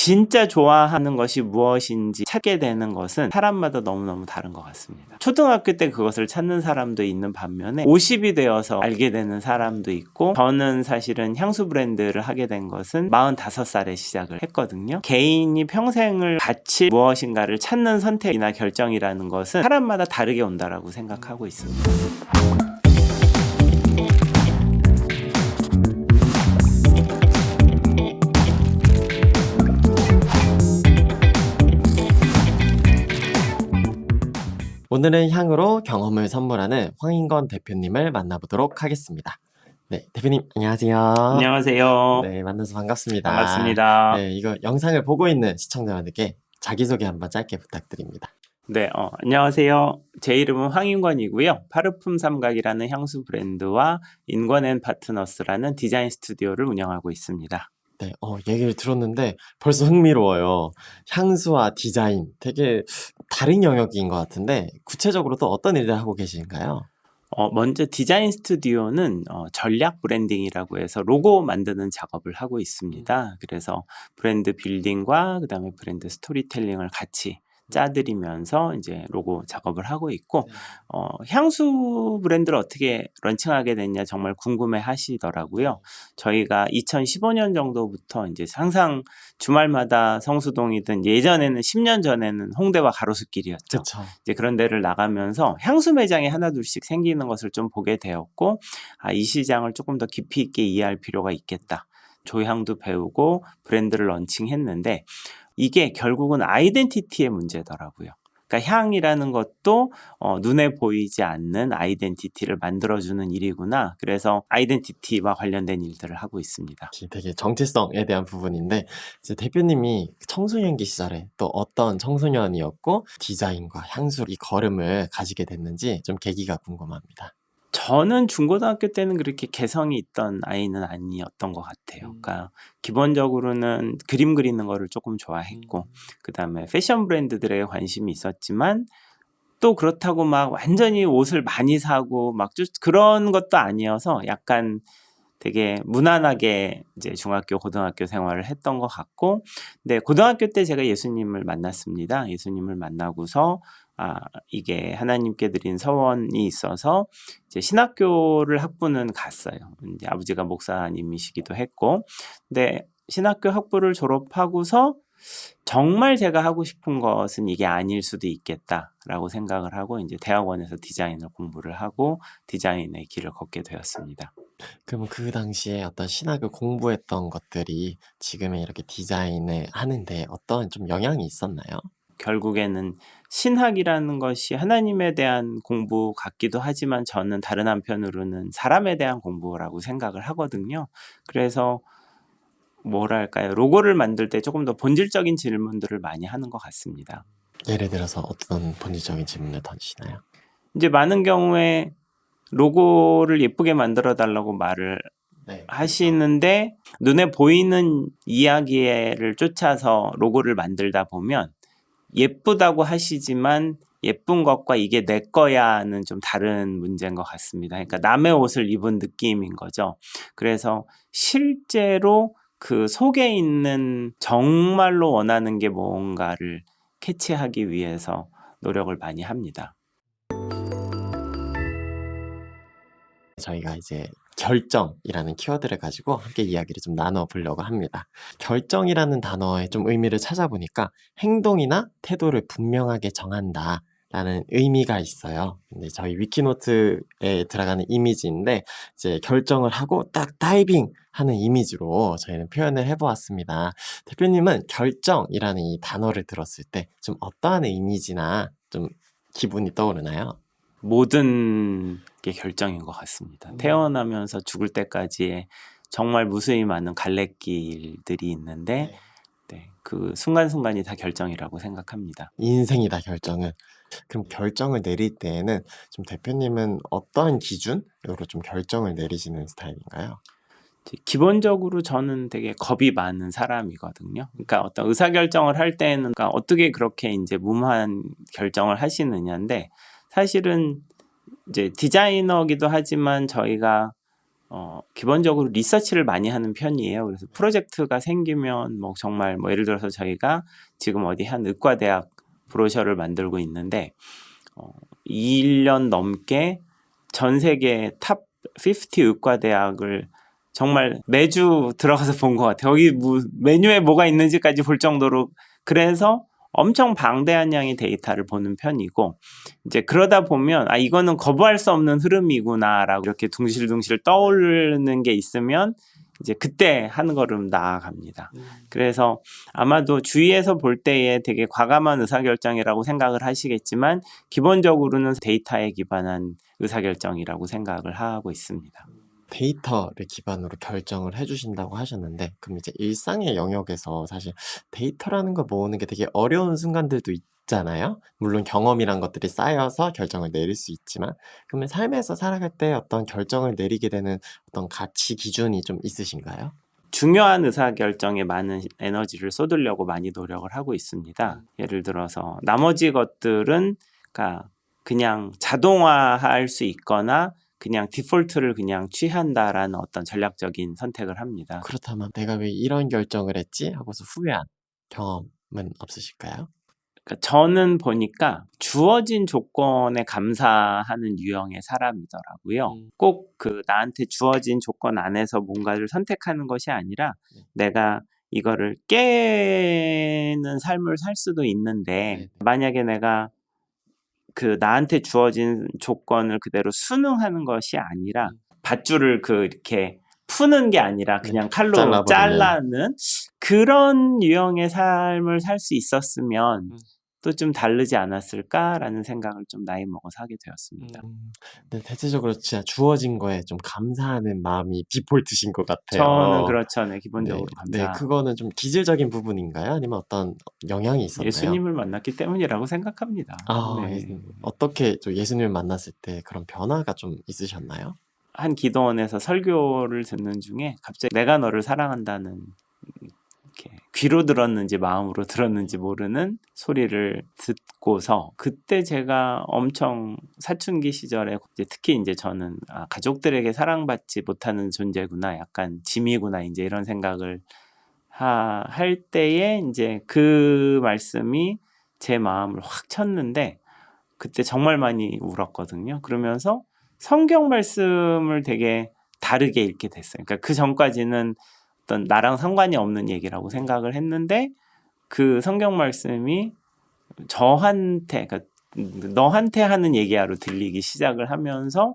진짜 좋아하는 것이 무엇인지 찾게 되는 것은 사람마다 너무너무 다른 것 같습니다. 초등학교 때 그것을 찾는 사람도 있는 반면에 50이 되어서 알게 되는 사람도 있고, 저는 사실은 향수 브랜드를 하게 된 것은 45살에 시작을 했거든요. 개인이 평생을 바칠 무엇인가를 찾는 선택이나 결정이라는 것은 사람마다 다르게 온다라고 생각하고 있습니다. 오늘은 향으로 경험을 선물하는 황인건 대표님을 만나보도록 하겠습니다. 네, 대표님 안녕하세요. 안녕하세요. 네, 만나서 반갑습니다. 반갑습니다. 네, 이거 영상을 보고 있는 시청자분들께 자기소개 한번 짧게 부탁드립니다. 네, 안녕하세요. 제 이름은 황인권이고요. 파르품 삼각이라는 향수 브랜드와 인권앤파트너스라는 디자인 스튜디오를 운영하고 있습니다. 네, 얘기를 들었는데 벌써 흥미로워요. 향수와 디자인 되게 다른 영역인 것 같은데 구체적으로 또 어떤 일을 하고 계신가요? 먼저 디자인 스튜디오는 전략 브랜딩이라고 해서 로고 만드는 작업을 하고 있습니다. 그래서 브랜드 빌딩과 그다음에 브랜드 스토리텔링을 같이 짜드리면서 이제 로고 작업을 하고 있고, 향수 브랜드를 어떻게 런칭하게 됐냐 정말 궁금해 하시더라고요. 저희가 2015년 정도부터 이제 항상 주말마다 성수동이든 예전에는 10년 전에는 홍대와 가로수길이었죠. 그렇죠. 이제 그런 데를 나가면서 향수 매장이 하나둘씩 생기는 것을 좀 보게 되었고, 이 시장을 조금 더 깊이 있게 이해할 필요가 있겠다. 조향도 배우고 브랜드를 런칭했는데, 이게 결국은 아이덴티티의 문제더라고요. 그러니까 향이라는 것도 눈에 보이지 않는 아이덴티티를 만들어주는 일이구나. 그래서 아이덴티티와 관련된 일들을 하고 있습니다. 되게 정체성에 대한 부분인데 이제 대표님이 청소년기 시절에 또 어떤 청소년이었고 디자인과 향수 이 걸음을 가지게 됐는지 좀 계기가 궁금합니다. 저는 중고등학교 때는 그렇게 개성이 있던 아이는 아니었던 것 같아요. 그러니까 기본적으로는 그림 그리는 거를 조금 좋아했고, 그다음에 패션 브랜드들에 관심이 있었지만 또 그렇다고 막 완전히 옷을 많이 사고 막 그런 것도 아니어서 약간 되게 무난하게 이제 중학교, 고등학교 생활을 했던 것 같고, 근데 고등학교 때 제가 예수님을 만났습니다. 예수님을 만나고서 이게 하나님께 드린 서원이 있어서 이제 신학교를 학부는 갔어요. 이제 아버지가 목사님이시기도 했고, 근데 신학교 학부를 졸업하고서 정말 제가 하고 싶은 것은 이게 아닐 수도 있겠다라고 생각을 하고 이제 대학원에서 디자인을 공부를 하고 디자인의 길을 걷게 되었습니다. 그럼 그 당시에 어떤 신학을 공부했던 것들이 지금의 이렇게 디자인을 하는데 어떤 좀 영향이 있었나요? 결국에는 신학이라는 것이 하나님에 대한 공부 같기도 하지만 저는 다른 한편으로는 사람에 대한 공부라고 생각을 하거든요. 그래서 뭐랄까요, 로고를 만들 때 조금 더 본질적인 질문들을 많이 하는 것 같습니다. 예를 들어서 어떤 본질적인 질문을 던지시나요? 이제 많은 경우에 로고를 예쁘게 만들어 달라고 말을 네, 하시는데 눈에 보이는 이야기를 쫓아서 로고를 만들다 보면 예쁘다고 하시지만 예쁜 것과 이게 내 거야는 좀 다른 문제인 것 같습니다. 그러니까 남의 옷을 입은 느낌인 거죠. 그래서 실제로 그 속에 있는 정말로 원하는 게 뭔가를 캐치하기 위해서 노력을 많이 합니다. 저희가 이제 결정이라는 키워드를 가지고 함께 이야기를 좀 나눠보려고 합니다. 결정이라는 단어의 좀 의미를 찾아보니까 행동이나 태도를 분명하게 정한다 라는 의미가 있어요. 근데 저희 위키노트에 들어가는 이미지인데 이제 결정을 하고 딱 다이빙 하는 이미지로 저희는 표현을 해보았습니다. 대표님은 결정이라는 이 단어를 들었을 때 좀 어떠한 이미지나 좀 기분이 떠오르나요? 모든 게 결정인 것 같습니다. 태어나면서 죽을 때까지의 정말 무수히 많은 갈래길들이 있는데 그 순간순간이 다 결정이라고 생각합니다. 인생이다 결정은. 그럼 결정을 내릴 때에는 좀 대표님은 어떠한 기준으로 좀 결정을 내리시는 스타일인가요? 기본적으로 저는 되게 겁이 많은 사람이거든요. 그러니까 어떤 의사결정을 할 때는 그러니까 어떻게 그렇게 이제 무모한 결정을 하시느냐인데, 사실은 이제 디자이너기도 하지만 저희가 기본적으로 리서치를 많이 하는 편이에요. 그래서 프로젝트가 생기면 뭐 정말 뭐 예를 들어서 저희가 지금 어디 한 의과대학 브로셔를 만들고 있는데 1년 넘게 전 세계 탑 50 의과대학을 정말 매주 들어가서 본 것 같아요. 거기 메뉴에 뭐가 있는지까지 볼 정도로. 그래서 엄청 방대한 양의 데이터를 보는 편이고, 이제 그러다 보면 이거는 거부할 수 없는 흐름이구나라고 이렇게 둥실둥실 떠오르는 게 있으면 이제 그때 한 걸음 나아갑니다. 그래서 아마도 주위에서 볼 때에 되게 과감한 의사결정이라고 생각을 하시겠지만 기본적으로는 데이터에 기반한 의사결정이라고 생각을 하고 있습니다. 데이터를 기반으로 결정을 해주신다고 하셨는데, 그럼 이제 일상의 영역에서 사실 데이터라는 걸 모으는 게 되게 어려운 순간들도 있잖아요. 물론 경험이란 것들이 쌓여서 결정을 내릴 수 있지만, 그러면 삶에서 살아갈 때 어떤 결정을 내리게 되는 어떤 가치 기준이 좀 있으신가요? 중요한 의사결정에 많은 에너지를 쏟으려고 많이 노력을 하고 있습니다. 예를 들어서 나머지 것들은 그냥 자동화할 수 있거나 그냥 디폴트를 그냥 취한다라는 어떤 전략적인 선택을 합니다. 그렇다면 내가 왜 이런 결정을 했지? 하고서 후회한 경험은 없으실까요? 그러니까 저는 보니까 주어진 조건에 감사하는 유형의 사람이더라고요. 꼭 나한테 주어진 조건 안에서 뭔가를 선택하는 것이 아니라 내가 이거를 깨는 삶을 살 수도 있는데, 만약에 내가 나한테 주어진 조건을 그대로 순응하는 것이 아니라 밧줄을 이렇게 푸는 게 아니라 그냥 칼로 잘라버리는. 잘라는 그런 유형의 삶을 살 수 있었으면 또 좀 다르지 않았을까라는 생각을 좀 나이 먹어서 하게 되었습니다. 네, 대체적으로 진짜 주어진 거에 좀 감사하는 마음이 디폴트신 것 같아요. 저는 그렇죠. 네, 기본적으로 네, 그거는 좀 기질적인 부분인가요? 아니면 어떤 영향이 있었나요? 예수님을 만났기 때문이라고 생각합니다. 네. 예수님. 어떻게 좀 예수님을 만났을 때 그런 변화가 좀 있으셨나요? 한 기도원에서 설교를 듣는 중에 갑자기 내가 너를 사랑한다는, 이렇게 귀로 들었는지 마음으로 들었는지 모르는 소리를 듣고서, 그때 제가 엄청 사춘기 시절에 특히 이제 저는 가족들에게 사랑받지 못하는 존재구나, 약간 짐이구나, 이제 이런 생각을 할 때에 이제 그 말씀이 제 마음을 확 쳤는데, 그때 정말 많이 울었거든요. 그러면서 성경 말씀을 되게 다르게 읽게 됐어요. 그러니까 그 전까지는 어떤 나랑 상관이 없는 얘기라고 생각을 했는데, 그 성경 말씀이 저한테, 그러니까 너한테 하는 얘기야로 들리기 시작을 하면서,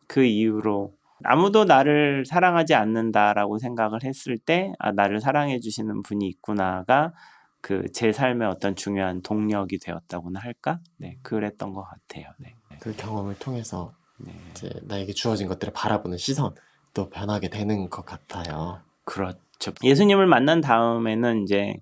그 이후로 아무도 나를 사랑하지 않는다라고 생각을 했을 때 나를 사랑해 주시는 분이 있구나가 제 삶의 어떤 중요한 동력이 되었다고나 할까? 네, 그랬던 것 같아요. 네. 그 경험을 통해서 이제 나에게 주어진 것들을 바라보는 시선도 변하게 되는 것 같아요. 그렇죠. 예수님을 만난 다음에는 이제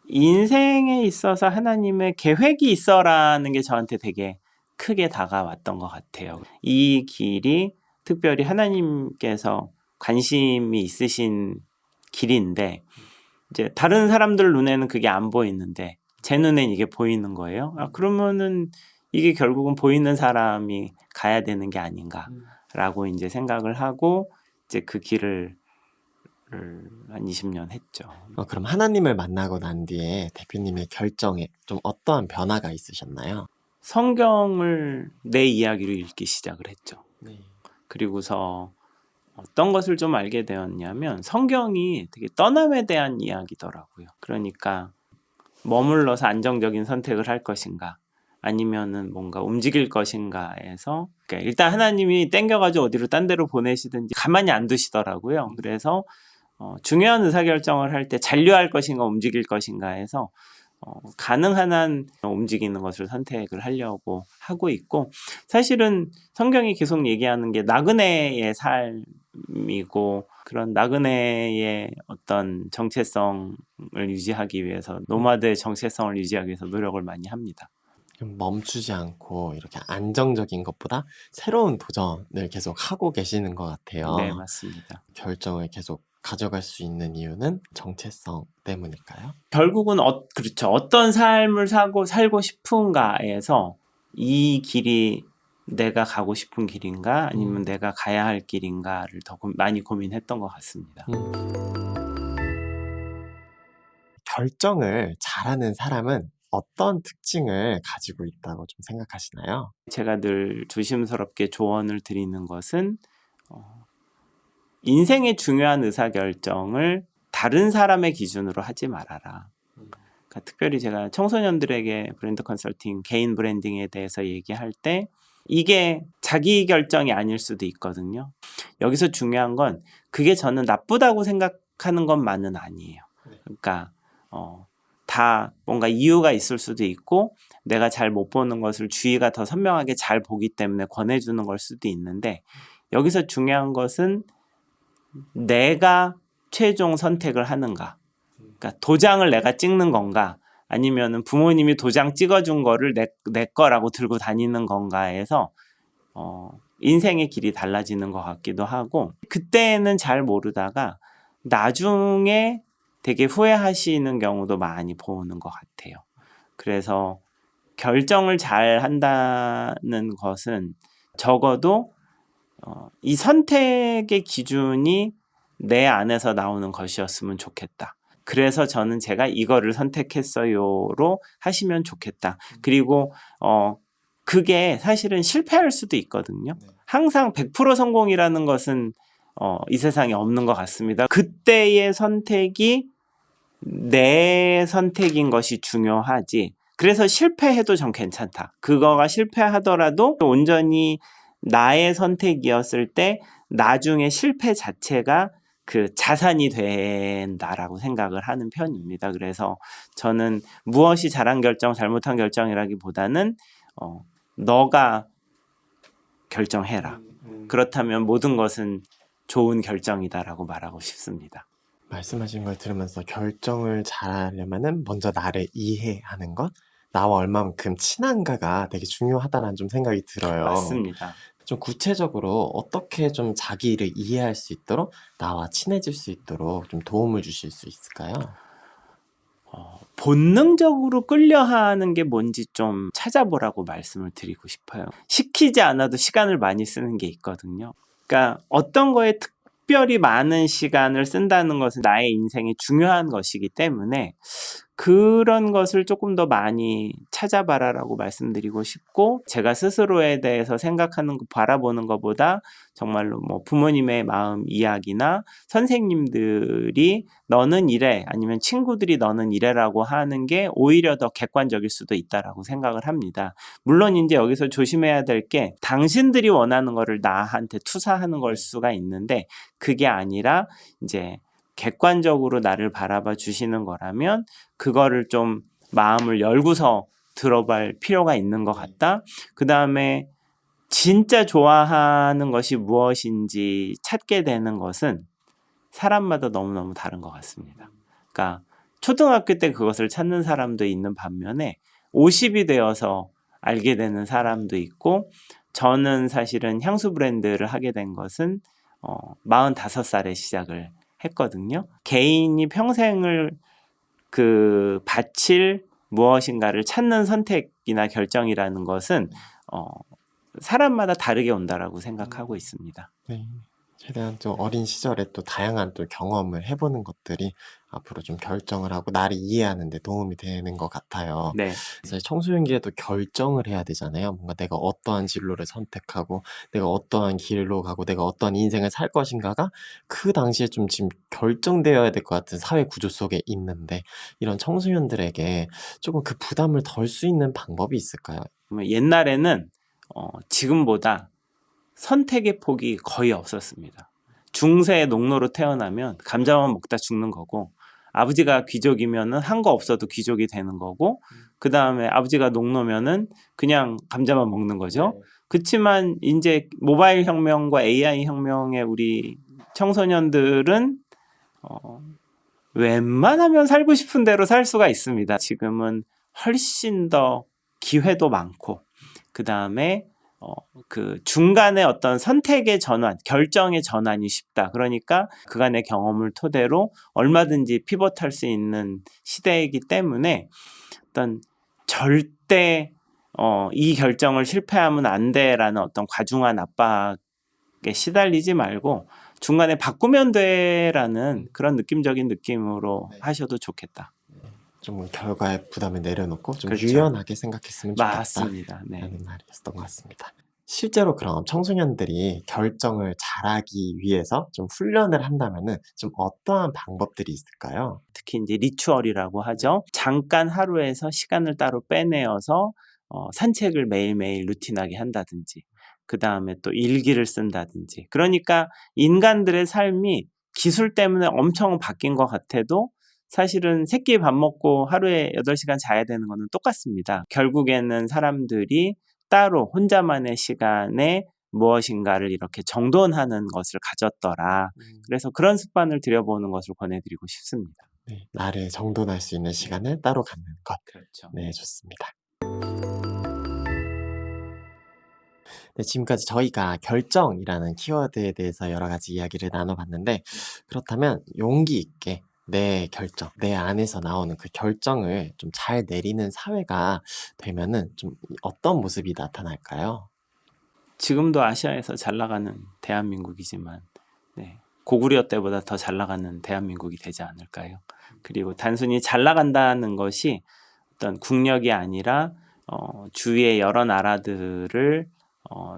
인생에 있어서 하나님의 계획이 있어라는 게 저한테 되게 크게 다가왔던 것 같아요. 이 길이 특별히 하나님께서 관심이 있으신 길인데, 이제 다른 사람들 눈에는 그게 안 보이는데 제 눈엔 이게 보이는 거예요. 그러면은 이게 결국은 보이는 사람이 가야 되는 게 아닌가라고 이제 생각을 하고 이제 그 길을 한 20년 했죠. 그럼 하나님을 만나고 난 뒤에 대표님의 결정에 좀 어떠한 변화가 있으셨나요? 성경을 내 이야기로 읽기 시작을 했죠. 그리고서 어떤 것을 좀 알게 되었냐면, 성경이 되게 떠남에 대한 이야기더라고요. 그러니까 머물러서 안정적인 선택을 할 것인가, 아니면은 뭔가 움직일 것인가에서, 그러니까 일단 하나님이 땡겨가지고 어디로 딴 데로 보내시든지 가만히 안 두시더라고요. 그래서 중요한 의사결정을 할 때 잔류할 것인가 움직일 것인가에서 가능한 한 움직이는 것을 선택을 하려고 하고 있고, 사실은 성경이 계속 얘기하는 게 나그네의 삶이고, 그런 나그네의 어떤 정체성을 유지하기 위해서, 노마드의 정체성을 유지하기 위해서 노력을 많이 합니다. 멈추지 않고 이렇게 안정적인 것보다 새로운 도전을 계속 하고 계시는 것 같아요. 네, 맞습니다. 결정을 계속 가져갈 수 있는 이유는 정체성 때문일까요? 결국은 그렇죠. 어떤 삶을 살고 싶은가에서 이 길이 내가 가고 싶은 길인가 아니면 내가 가야 할 길인가를 더 많이 고민했던 것 같습니다. 결정을 잘하는 사람은 어떤 특징을 가지고 있다고 좀 생각하시나요? 제가 늘 조심스럽게 조언을 드리는 것은 인생의 중요한 의사결정을 다른 사람의 기준으로 하지 말아라. 그러니까 특별히 제가 청소년들에게 브랜드 컨설팅, 개인 브랜딩에 대해서 얘기할 때 이게 자기 결정이 아닐 수도 있거든요. 여기서 중요한 건 그게 저는 나쁘다고 생각하는 것만은 아니에요. 그러니까 다 뭔가 이유가 있을 수도 있고 내가 잘 못 보는 것을 주위가 더 선명하게 잘 보기 때문에 권해주는 걸 수도 있는데 여기서 중요한 것은 내가 최종 선택을 하는가. 그러니까 도장을 내가 찍는 건가 아니면 부모님이 도장 찍어준 거를 내 거라고 들고 다니는 건가에서 인생의 길이 달라지는 것 같기도 하고 그때는 잘 모르다가 나중에 되게 후회하시는 경우도 많이 보는 것 같아요. 그래서 결정을 잘 한다는 것은 적어도 이 선택의 기준이 내 안에서 나오는 것이었으면 좋겠다. 그래서 저는 제가 이거를 선택했어요로 하시면 좋겠다. 그리고 그게 사실은 실패할 수도 있거든요. 항상 100% 성공이라는 것은 이 세상에 없는 것 같습니다. 그때의 선택이 내 선택인 것이 중요하지. 그래서 실패해도 전 괜찮다. 그거가 실패하더라도 온전히 나의 선택이었을 때 나중에 실패 자체가 그 자산이 된다라고 생각을 하는 편입니다. 그래서 저는 무엇이 잘한 결정, 잘못한 결정이라기보다는 너가 결정해라. 그렇다면 모든 것은 좋은 결정이다라고 말하고 싶습니다. 말씀하신 걸 들으면서 결정을 잘하려면은 먼저 나를 이해하는 것, 나와 얼마만큼 친한가가 되게 중요하다는 좀 생각이 들어요. 맞습니다. 좀 구체적으로 어떻게 좀 자기를 이해할 수 있도록 나와 친해질 수 있도록 좀 도움을 주실 수 있을까요? 본능적으로 끌려하는 게 뭔지 좀 찾아보라고 말씀을 드리고 싶어요. 시키지 않아도 시간을 많이 쓰는 게 있거든요. 그러니까 어떤 거에 특별히 많은 시간을 쓴다는 것은 나의 인생에 중요한 것이기 때문에 그런 것을 조금 더 많이 찾아봐라라고 말씀드리고 싶고 제가 스스로에 대해서 생각하는 거 바라보는 것보다 정말로 뭐 부모님의 마음 이야기나 선생님들이 너는 이래 아니면 친구들이 너는 이래라고 하는 게 오히려 더 객관적일 수도 있다라고 생각을 합니다. 물론 이제 여기서 조심해야 될 게 당신들이 원하는 거를 나한테 투사하는 걸 수가 있는데 그게 아니라 이제 객관적으로 나를 바라봐 주시는 거라면 그거를 좀 마음을 열고서 들어볼 필요가 있는 것 같다. 그 다음에 진짜 좋아하는 것이 무엇인지 찾게 되는 것은 사람마다 너무너무 다른 것 같습니다. 그러니까 초등학교 때 그것을 찾는 사람도 있는 반면에 50이 되어서 알게 되는 사람도 있고 저는 사실은 향수 브랜드를 하게 된 것은 45살에 시작을 했거든요. 개인이 평생을 바칠 무엇인가를 찾는 선택이나 결정이라는 것은 사람마다 다르게 온다라고 생각하고 있습니다. 네. 최대한 좀 어린 시절에 또 다양한 또 경험을 해보는 것들이 앞으로 좀 결정을 하고 나를 이해하는 데 도움이 되는 것 같아요. 네. 그래서 청소년기에도 결정을 해야 되잖아요. 뭔가 내가 어떠한 진로를 선택하고 내가 어떠한 길로 가고 내가 어떠한 인생을 살 것인가가 그 당시에 좀 지금 결정되어야 될 것 같은 사회 구조 속에 있는데 이런 청소년들에게 조금 그 부담을 덜 수 있는 방법이 있을까요? 옛날에는 지금보다 선택의 폭이 거의 없었습니다. 중세 농노로 태어나면 감자만 먹다 죽는 거고 아버지가 귀족이면은 한 거 없어도 귀족이 되는 거고 그 다음에 아버지가 농노면은 그냥 감자만 먹는 거죠. 그렇지만 이제 모바일 혁명과 AI 혁명에 우리 청소년들은 웬만하면 살고 싶은 대로 살 수가 있습니다. 지금은 훨씬 더 기회도 많고 그 다음에 그 중간에 어떤 선택의 전환, 결정의 전환이 쉽다. 그러니까 그간의 경험을 토대로 얼마든지 피벗할 수 있는 시대이기 때문에 어떤 절대 이 결정을 실패하면 안 돼라는 어떤 과중한 압박에 시달리지 말고 중간에 바꾸면 돼라는 그런 느낌적인 느낌으로 네. 하셔도 좋겠다. 좀 결과의 부담을 내려놓고 좀 그렇죠. 유연하게 생각했으면 좋겠다. 맞습니다. 네. 라는 말이었던 것 같습니다. 실제로 그럼 청소년들이 결정을 잘하기 위해서 좀 훈련을 한다면은 좀 어떠한 방법들이 있을까요? 특히 이제 리추얼이라고 하죠. 잠깐 하루에서 시간을 따로 빼내어서 산책을 매일매일 루틴하게 한다든지, 그 다음에 또 일기를 쓴다든지. 그러니까 인간들의 삶이 기술 때문에 엄청 바뀐 것 같아도 사실은 새끼 밥 먹고 하루에 8시간 자야 되는 거는 똑같습니다. 결국에는 사람들이 따로 혼자만의 시간에 무엇인가를 이렇게 정돈하는 것을 가졌더라. 그래서 그런 습관을 들여보는 것을 권해드리고 싶습니다. 네, 나를 정돈할 수 있는 시간을 따로 갖는 것. 그렇죠. 네, 좋습니다. 네, 지금까지 저희가 결정이라는 키워드에 대해서 여러 가지 이야기를 나눠봤는데, 그렇다면 용기 있게 내 결정, 내 안에서 나오는 그 결정을 좀 잘 내리는 사회가 되면은 좀 어떤 모습이 나타날까요? 지금도 아시아에서 잘 나가는 대한민국이지만 고구려 때보다 더 잘 나가는 대한민국이 되지 않을까요? 그리고 단순히 잘 나간다는 것이 어떤 국력이 아니라 주위의 여러 나라들을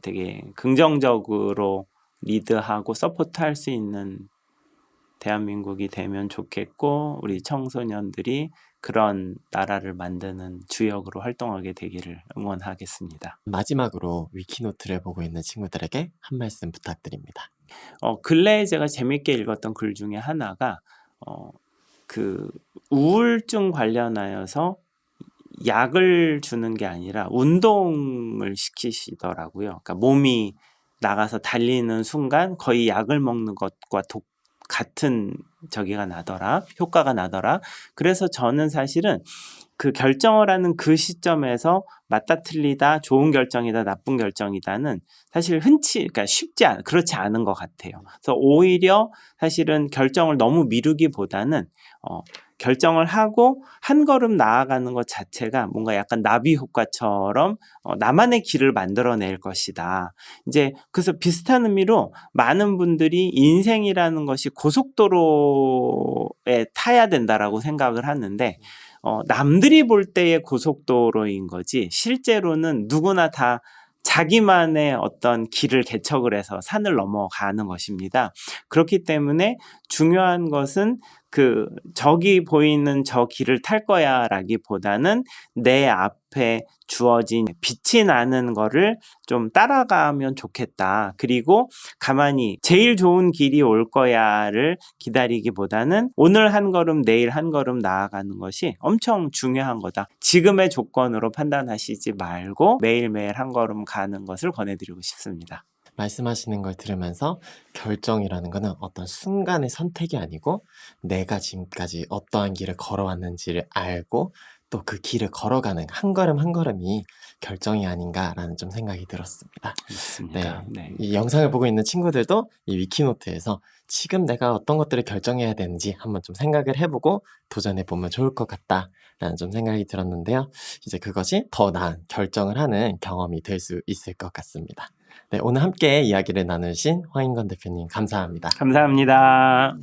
되게 긍정적으로 리드하고 서포트할 수 있는 대한민국이 되면 좋겠고, 우리 청소년들이 그런 나라를 만드는 주역으로 활동하게 되기를 응원하겠습니다. 마지막으로 위키노트를 보고 있는 친구들에게 한 말씀 부탁드립니다. 근래에 제가 재밌게 읽었던 글 중에 하나가 그 우울증 관련하여서 약을 주는 게 아니라 운동을 시키시더라고요. 그러니까 몸이 나가서 달리는 순간 거의 약을 먹는 것과 같은 효과가 나더라. 그래서 저는 사실은 그 결정을 하는 그 시점에서 맞다 틀리다, 좋은 결정이다, 나쁜 결정이다는 사실 그러니까 그렇지 않은 것 같아요. 그래서 오히려 사실은 결정을 너무 미루기보다는 결정을 하고 한 걸음 나아가는 것 자체가 뭔가 약간 나비 효과처럼 나만의 길을 만들어낼 것이다. 이제 그래서 비슷한 의미로 많은 분들이 인생이라는 것이 고속도로에 타야 된다라고 생각을 하는데 남들이 볼 때의 고속도로인 거지 실제로는 누구나 다 자기만의 어떤 길을 개척을 해서 산을 넘어가는 것입니다. 그렇기 때문에 중요한 것은 저기 보이는 저 길을 탈 거야 라기보다는 내 앞에 주어진 빛이 나는 거를 좀 따라가면 좋겠다. 그리고 가만히 제일 좋은 길이 올 거야를 기다리기보다는 오늘 한 걸음 내일 한 걸음 나아가는 것이 엄청 중요한 거다. 지금의 조건으로 판단하시지 말고 매일매일 한 걸음 가는 것을 권해드리고 싶습니다. 말씀하시는 걸 들으면서 결정이라는 거는 어떤 순간의 선택이 아니고 내가 지금까지 어떠한 길을 걸어왔는지를 알고 또 그 길을 걸어가는 한 걸음 한 걸음이 결정이 아닌가라는 좀 생각이 들었습니다. 맞습니다. 네. 이 영상을 보고 있는 친구들도 이 위키노트에서 지금 내가 어떤 것들을 결정해야 되는지 한번 좀 생각을 해보고 도전해보면 좋을 것 같다라는 좀 생각이 들었는데요. 이제 그것이 더 나은 결정을 하는 경험이 될 수 있을 것 같습니다. 네, 오늘 함께 이야기를 나누신 황인건 대표님 감사합니다. 감사합니다.